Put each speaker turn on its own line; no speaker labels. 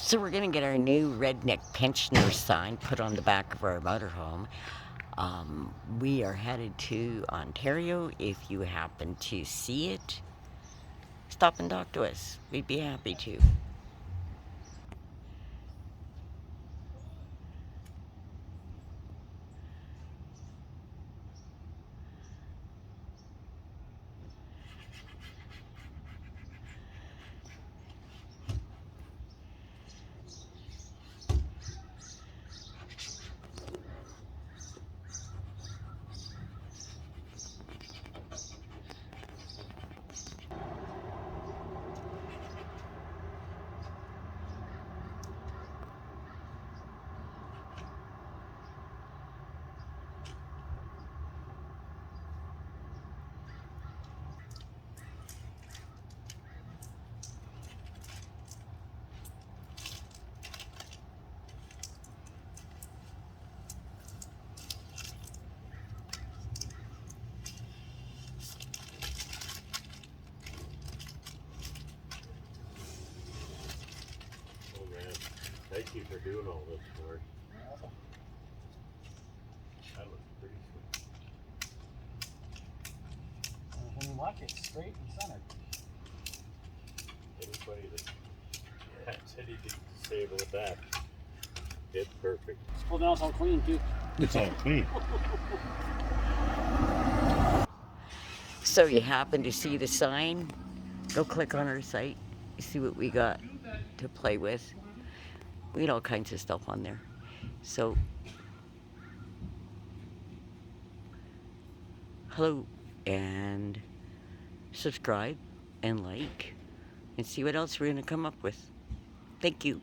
So we're going to get our new redneck pensioner sign put on the back of our motorhome. We are headed to Ontario. If you happen to see it, stop and talk to us. We'd be happy to.
Oh man, thank you for doing all this for us. That looks pretty sweet.
When you watch it, straight and centered.
Anybody that has anything to say about that, it's perfect.
Well, now it's all clean too.
It's all clean.
So you happen to see the sign? Go click on our site, see what we got to play with. We got all kinds of stuff on there. So, hello, and subscribe and like, and see what else we're going to come up with. Thank you.